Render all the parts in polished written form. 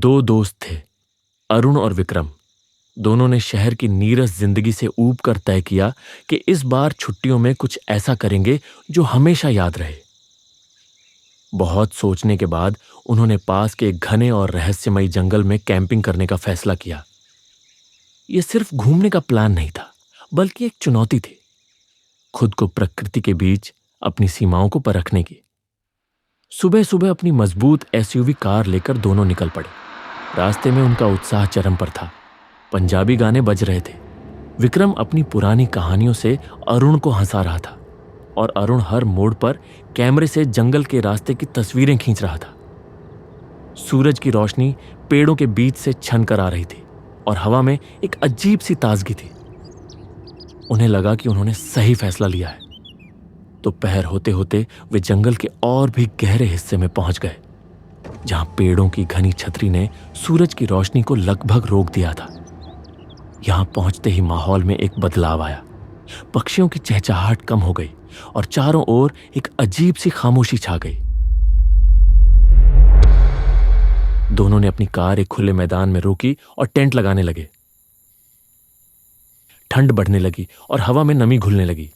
दो दोस्त थे, अरुण और विक्रम। दोनों ने शहर की नीरस जिंदगी से ऊब कर तय किया कि इस बार छुट्टियों में कुछ ऐसा करेंगे जो हमेशा याद रहे। बहुत सोचने के बाद उन्होंने पास के एक घने और रहस्यमयी जंगल में कैंपिंग करने का फैसला किया। यह सिर्फ घूमने का प्लान नहीं था, बल्कि एक चुनौती थी, खुद को प्रकृति के बीच अपनी सीमाओं को परखने की। सुबह सुबह अपनी मजबूत एसयूवी कार लेकर दोनों निकल पड़े। रास्ते में उनका उत्साह चरम पर था। पंजाबी गाने बज रहे थे। विक्रम अपनी पुरानी कहानियों से अरुण को हंसा रहा था और अरुण हर मोड़ पर कैमरे से जंगल के रास्ते की तस्वीरें खींच रहा था। सूरज की रोशनी पेड़ों के बीच से छन कर आ रही थी और हवा में एक अजीब सी ताजगी थी। उन्हें लगा कि उन्होंने सही फैसला लिया है। दोपहर होते होते वे जंगल के और भी गहरे हिस्से में पहुंच गए, जहां पेड़ों की घनी छतरी ने सूरज की रोशनी को लगभग रोक दिया था। यहां पहुंचते ही माहौल में एक बदलाव आया। पक्षियों की चहचहाहट कम हो गई और चारों ओर एक अजीब सी खामोशी छा गई। दोनों ने अपनी कार एक खुले मैदान में रोकी और टेंट लगाने लगे। ठंड बढ़ने लगी और हवा में नमी घुलने लगी।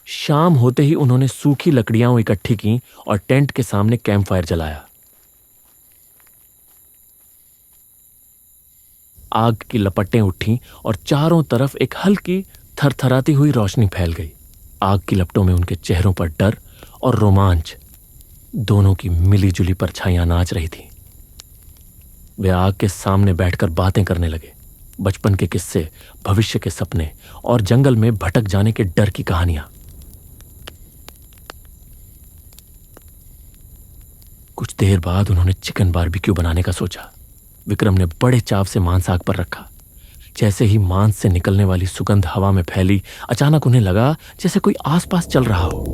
शाम होते ही उन्होंने सूखी लकड़ियां इकट्ठी की और टेंट के सामने कैंप फायर जलाया। आग की लपटें उठीं और चारों तरफ एक हल्की थरथराती हुई रोशनी फैल गई। आग की लपटों में उनके चेहरों पर डर और रोमांच दोनों की मिलीजुली परछाइयां नाच रही थीं। वे आग के सामने बैठकर बातें करने लगे। बचपन के किस्से, भविष्य के सपने और जंगल में भटक जाने के डर की कहानियां। कुछ देर बाद उन्होंने चिकन बारबेक्यू बनाने का सोचा। विक्रम ने बड़े चाव से मांस आग पर रखा। जैसे ही मांस से निकलने वाली सुगंध हवा में फैली, अचानक उन्हें लगा जैसे कोई आसपास चल रहा हो।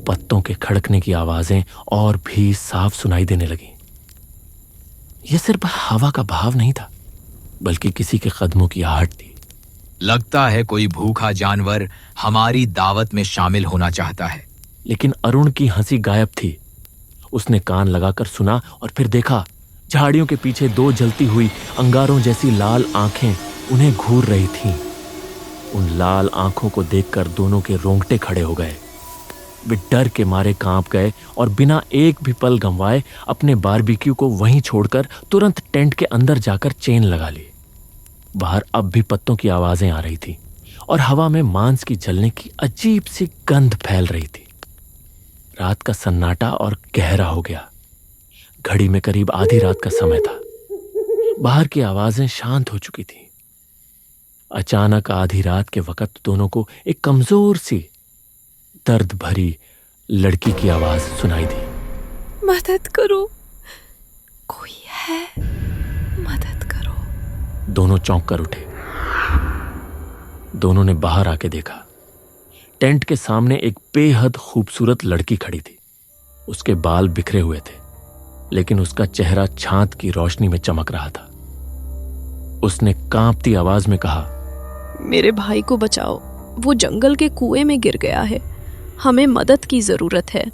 पत्तों के खड़कने की आवाजें और भी साफ सुनाई देने लगीं। यह सिर्फ हवा का भाव नहीं था, बल्कि किसी के कदमों की आहट थी। लगता है कोई भूखा जानवर हमारी दावत में शामिल होना चाहता है। लेकिन अरुण की हंसी गायब थी। उसने कान लगाकर सुना और फिर देखा, झाड़ियों के पीछे दो जलती हुई अंगारों जैसी लाल आंखें उन्हें घूर रही थीं। उन लाल आंखों को देखकर दोनों के रोंगटे खड़े हो गए। वे डर के मारे कांप गए और बिना एक भी पल गंवाए अपने बारबेक्यू को वहीं छोड़कर तुरंत टेंट के अंदर जाकर चेन लगा ली। बाहर अब भी पत्तों की आवाजें आ रही थी और हवा में मांस की जलने की अजीब सी गंध फैल रही थी। रात का सन्नाटा और गहरा हो गया। घड़ी में करीब आधी रात का समय था। बाहर की आवाजें शांत हो चुकी थी। अचानक आधी रात के वक्त दोनों को एक कमजोर सी दर्द भरी लड़की की आवाज सुनाई दी। मदद करो, कोई है, मदद करो। दोनों चौंक कर उठे। दोनों ने बाहर आके देखा। टेंट के सामने एक बेहद खूबसूरत लड़की खड़ी थी। उसके बाल बिखरे हुए थे, लेकिन उसका चेहरा छात की रोशनी में चमक रहा था। उसने कांपती आवाज में कहा, मेरे भाई को बचाओ, वो जंगल के कुएं में गिर गया है, हमें मदद की जरूरत है।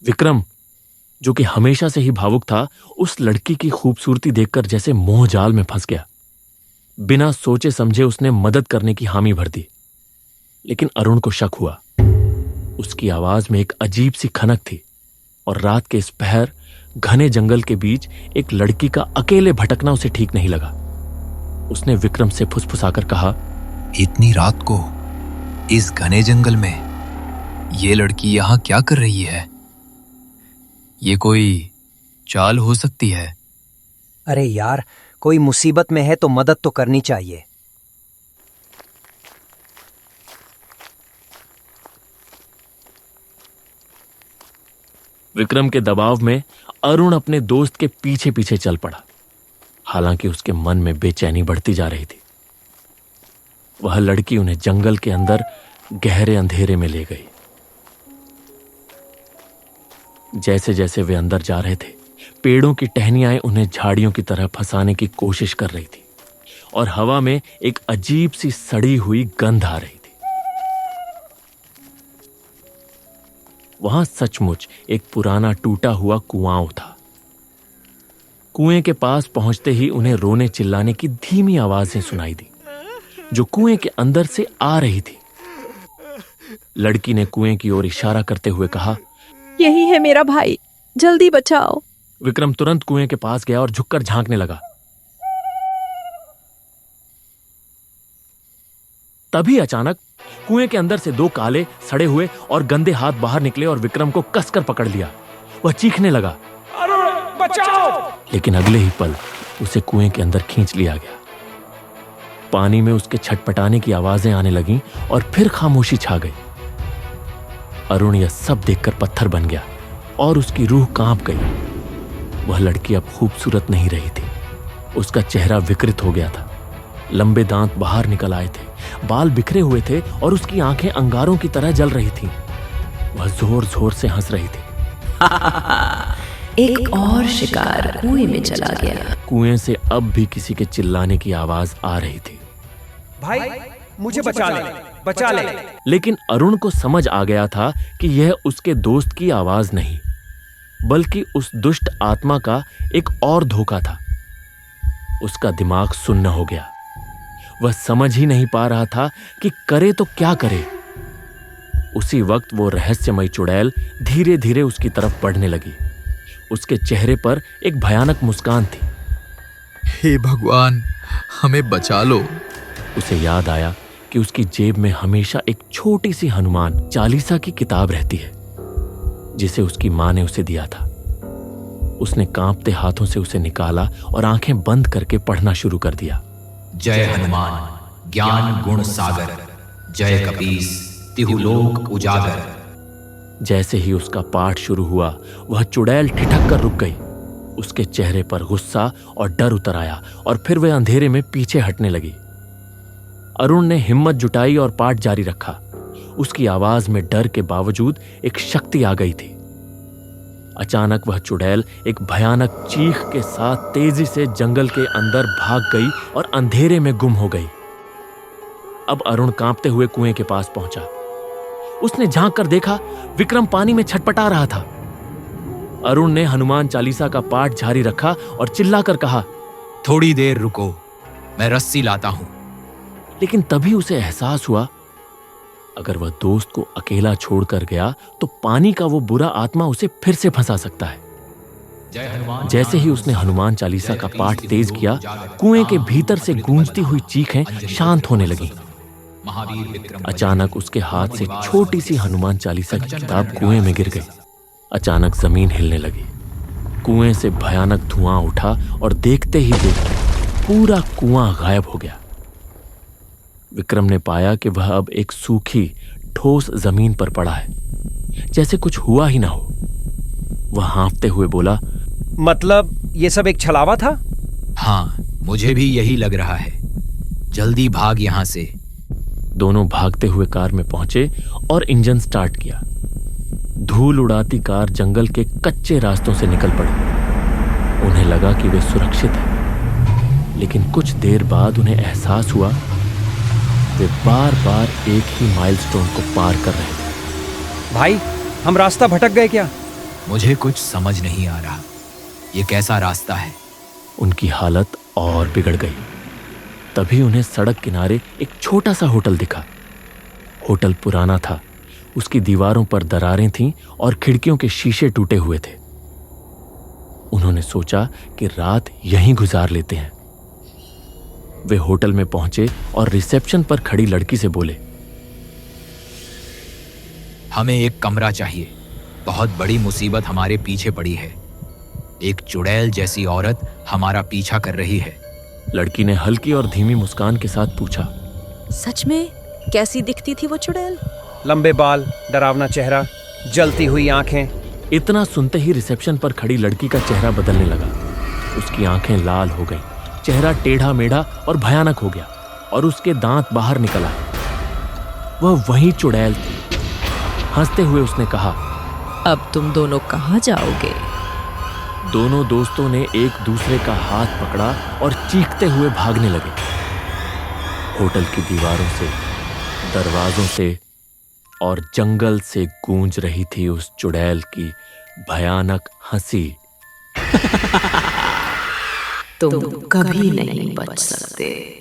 विक्रम, जो कि हमेशा से ही भावुक था, उस लड़की की खूबसूरती देखकर जैसे मोह जाल में फंस गया। बिना सोचे समझे उसने मदद करने की हामी भर दी। लेकिन अरुण को शक हुआ। उसकी आवाज में एक अजीब सी खनक थी और रात के इस पहर घने जंगल के बीच एक लड़की का अकेले भटकना उसे ठीक नहीं लगा। उसने विक्रम से फुसफुसाकर कहा, इतनी रात को इस घने जंगल में ये लड़की यहां क्या कर रही है? ये कोई चाल हो सकती है। अरे यार, कोई मुसीबत में है तो मदद तो करनी चाहिए। विक्रम के दबाव में अरुण अपने दोस्त के पीछे पीछे चल पड़ा। हालांकि उसके मन में बेचैनी बढ़ती जा रही थी। वह लड़की उन्हें जंगल के अंदर गहरे अंधेरे में ले गई। जैसे जैसे वे अंदर जा रहे थे, पेड़ों की टहनियां उन्हें झाड़ियों की तरह फंसाने की कोशिश कर रही थी और हवा में एक अजीब सी सड़ी हुई गंध आ रही थी। वहां सचमुच एक पुराना टूटा हुआ कुआं था, कुएं के पास पहुंचते ही उन्हें रोने चिल्लाने की धीमी आवाजें सुनाई दी, जो कुएं के अंदर से आ रही थी। लड़की ने कुएं की ओर इशारा करते हुए कहा, यही है मेरा भाई, जल्दी बचाओ। विक्रम तुरंत कुएं के पास गया और झुककर झांकने लगा। तभी अचानक कुएं के अंदर से दो काले, सड़े हुए और गंदे हाथ बाहर निकले और विक्रम को कसकर पकड़ लिया। वह चीखने लगा, अरुण बचाओ! लेकिन अगले ही पल उसे कुएं के अंदर खींच लिया गया। पानी में उसके छटपटाने की आवाजें आने लगीं और फिर खामोशी छा गई। अरुण यह सब देखकर पत्थर बन गया और उसकी रूह कांप गई। वह लड़की अब खूबसूरत नहीं रही थी। उसका चेहरा विकृत हो गया था। लंबे दांत बाहर निकल आए थे, बाल बिखरे हुए थे और उसकी आंखें अंगारों की तरह जल रही थीं। वह जोर जोर से हंस रही थी। एक और शिकार कुएं में चला गया। कुएं से अब भी किसी के चिल्लाने की आवाज आ रही थी। भाई मुझे बचा ले, बचा ले। लेकिन अरुण को समझ आ गया था कि यह उसके दोस्त की आवाज नहीं, बल्कि उस दुष्ट आत्मा का एक और धोखा था। उसका दिमाग सुन्न हो गया। वह समझ ही नहीं पा रहा था कि करे तो क्या करे। उसी वक्त वो रहस्यमयी चुड़ैल धीरे धीरे उसकी तरफ बढ़ने लगी। उसके चेहरे पर एक भयानक मुस्कान थी। हे भगवान, हमें बचा लो। उसे याद आया कि उसकी जेब में हमेशा एक छोटी सी हनुमान चालीसा की किताब रहती है, जिसे उसकी मां ने उसे दिया था। उसने कांपते हाथों से उसे निकाला और आंखें बंद करके पढ़ना शुरू कर दिया। जय हनुमान ज्ञान गुण सागर, जय कपीस तिहुलोक उजागर। जैसे ही उसका पाठ शुरू हुआ, वह चुड़ैल ठिठक कर रुक गई। उसके चेहरे पर गुस्सा और डर उतर आया और फिर वह अंधेरे में पीछे हटने लगी। अरुण ने हिम्मत जुटाई और पाठ जारी रखा। उसकी आवाज में डर के बावजूद एक शक्ति आ गई थी। अचानक वह चुड़ैल एक भयानक चीख के साथ तेजी से जंगल के अंदर भाग गई और अंधेरे में गुम हो गई। अब अरुण कांपते हुए कुएं के पास पहुंचा। उसने झांक कर देखा, विक्रम पानी में छटपटा रहा था। अरुण ने हनुमान चालीसा का पाठ जारी रखा और चिल्लाकर कहा, थोड़ी देर रुको, मैं रस्सी लाता हूं। लेकिन तभी उसे एहसास हुआ, अगर वह दोस्त को अकेला छोड़कर गया तो पानी का वो बुरा आत्मा उसे फिर से फंसा सकता है। जैसे ही उसने हनुमान चालीसा का पाठ तेज किया, कुएं के भीतर से गूंजती हुई चीखें शांत होने लगीं। अचानक उसके हाथ से छोटी सी हनुमान चालीसा की किताब कुएं में गिर गई। अचानक जमीन हिलने लगी। कुएं से भयानक धुआं उठा और देखते ही देखते पूरा कुआं गायब हो गया। विक्रम ने पाया कि वह अब एक सूखी, ठोस जमीन पर पड़ा है, जैसे कुछ हुआ ही ना हो। वह हाँफते हुए बोला, मतलब ये सब एक छलावा था? हाँ, मुझे भी यही लग रहा है। जल्दी भाग यहां से। दोनों भागते हुए कार में पहुंचे और इंजन स्टार्ट किया। धूल उड़ाती कार जंगल के कच्चे रास्तों से निकल पड़ी। उन्हें लगा कि वे सुरक्षित हैं, लेकिन कुछ देर बाद उन्हें एहसास हुआ वे बार बार एक ही माइलस्टोन को पार कर रहे थे। भाई, हम रास्ता भटक गए क्या? मुझे कुछ समझ नहीं आ रहा। ये कैसा रास्ता है? उनकी हालत और बिगड़ गई। तभी उन्हें सड़क किनारे एक छोटा सा होटल दिखा। होटल पुराना था। उसकी दीवारों पर दरारें थीं और खिड़कियों के शीशे टूटे हुए थे। उन्होंने सोचा कि रात यहीं गुजार लेते हैं। वे होटल में पहुंचे और रिसेप्शन पर खड़ी लड़की से बोले, हमें एक कमरा चाहिए। बहुत बड़ी मुसीबत हमारे पीछे पड़ी है। एक चुड़ैल जैसी औरत हमारा पीछा कर रही है। लड़की ने हल्की और धीमी मुस्कान के साथ पूछा, सच में कैसी दिखती थी वो चुड़ैल? लंबे बाल, डरावना चेहरा, जलती हुई आंखें। इतना सुनते ही रिसेप्शन पर खड़ी लड़की का चेहरा बदलने लगा। उसकी आंखें लाल हो गईं, चेहरा टेढ़ा मेढ़ा और भयानक हो गया और उसके दांत बाहर निकल आए। वह वही चुड़ैल थी। हंसते हुए उसने कहा, अब तुम दोनों कहाँ जाओगे? दोनों दोस्तों ने एक दूसरे का हाथ पकड़ा और चीखते हुए भागने लगे। होटल की दीवारों से, दरवाजों से और जंगल से गूंज रही थी उस चुड़ैल की भयानक हंसी। तुम कभी नहीं बच सकते।